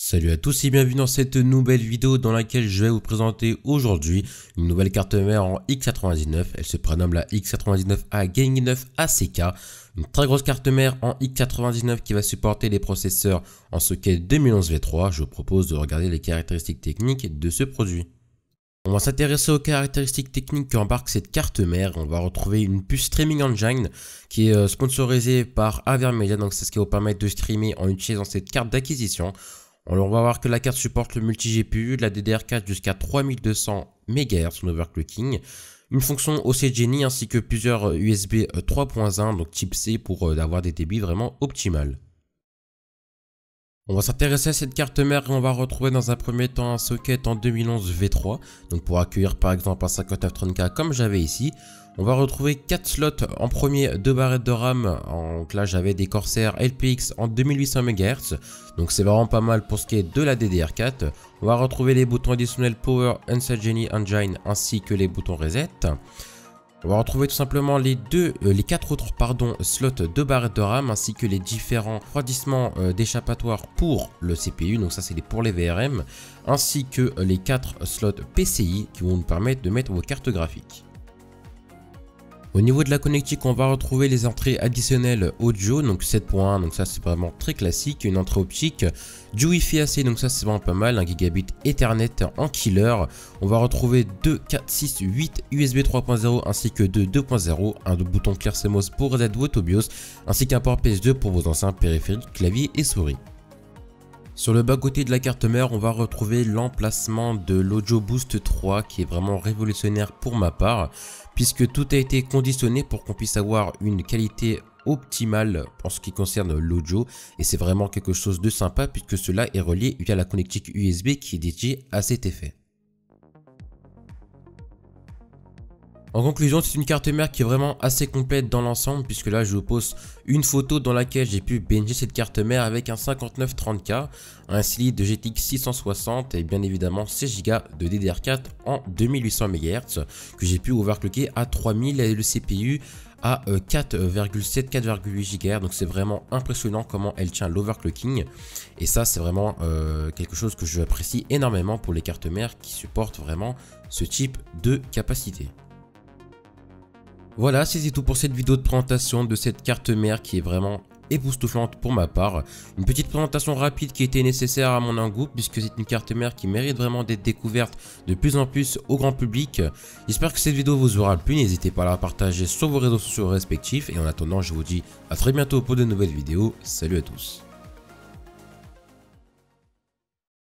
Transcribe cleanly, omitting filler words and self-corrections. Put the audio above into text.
Salut à tous et bienvenue dans cette nouvelle vidéo dans laquelle je vais vous présenter aujourd'hui une nouvelle carte mère en x99. Elle se prénomme la X99A Gaming 9 ACK, une très grosse carte mère en x99 qui va supporter les processeurs en socket 2011 V3. Je vous propose de regarder les caractéristiques techniques de ce produit. On va s'intéresser aux caractéristiques techniques qu'embarque cette carte mère. On va retrouver une puce Streaming Engine qui est sponsorisée par Avermedia, donc c'est ce qui va vous permettre de streamer en utilisant cette carte d'acquisition. On va voir que la carte supporte le multi-GPU, de la DDR4 jusqu'à 3200 MHz en overclocking, une fonction OC Genie ainsi que plusieurs USB 3.1, donc type C pour avoir des débits vraiment optimales. On va s'intéresser à cette carte mère et on va retrouver dans un premier temps un socket en 2011 V3, donc pour accueillir par exemple un 5930K comme j'avais ici. On va retrouver 4 slots en premier, 2 barrettes de RAM, donc là j'avais des Corsair LPX en 2800 MHz, donc c'est vraiment pas mal pour ce qui est de la DDR4. On va retrouver les boutons additionnels Power, Unset Genie Engine ainsi que les boutons Reset. On va retrouver tout simplement les 4 autres slots de barrettes de RAM ainsi que les différents refroidissements d'échappatoire pour le CPU, donc ça c'est pour les VRM, ainsi que les 4 slots PCI qui vont nous permettre de mettre vos cartes graphiques. Au niveau de la connectique, on va retrouver les entrées additionnelles audio, donc 7.1, donc ça c'est vraiment très classique, une entrée optique, du Wi-Fi AC, donc ça c'est vraiment pas mal, 1 gigabit Ethernet en killer. On va retrouver 2, 4, 6, 8 USB 3.0 ainsi que 2 2.0, un bouton Clear CMOS pour reset votre BIOS, ainsi qu'un port PS2 pour vos anciens périphériques, clavier et souris. Sur le bas-côté de la carte mère, on va retrouver l'emplacement de l'Audio Boost 3 qui est vraiment révolutionnaire pour ma part, puisque tout a été conditionné pour qu'on puisse avoir une qualité optimale en ce qui concerne l'audio, et c'est vraiment quelque chose de sympa puisque cela est relié via la connectique USB qui est dédiée à cet effet. En conclusion, c'est une carte mère qui est vraiment assez complète dans l'ensemble, puisque là je vous pose une photo dans laquelle j'ai pu bencher cette carte mère avec un 5930K, un slide de GTX 660 et bien évidemment 16 Go de DDR4 en 2800 MHz que j'ai pu overclocker à 3000 et le CPU à 4,7, 4,8 GHz, donc c'est vraiment impressionnant comment elle tient l'overclocking, et ça c'est vraiment quelque chose que je apprécie énormément pour les cartes mères qui supportent vraiment ce type de capacité. Voilà, c'est tout pour cette vidéo de présentation de cette carte mère qui est vraiment époustouflante pour ma part. Une petite présentation rapide qui était nécessaire à mon goût puisque c'est une carte mère qui mérite vraiment d'être découverte de plus en plus au grand public. J'espère que cette vidéo vous aura plu, n'hésitez pas à la partager sur vos réseaux sociaux respectifs et en attendant je vous dis à très bientôt pour de nouvelles vidéos. Salut à tous.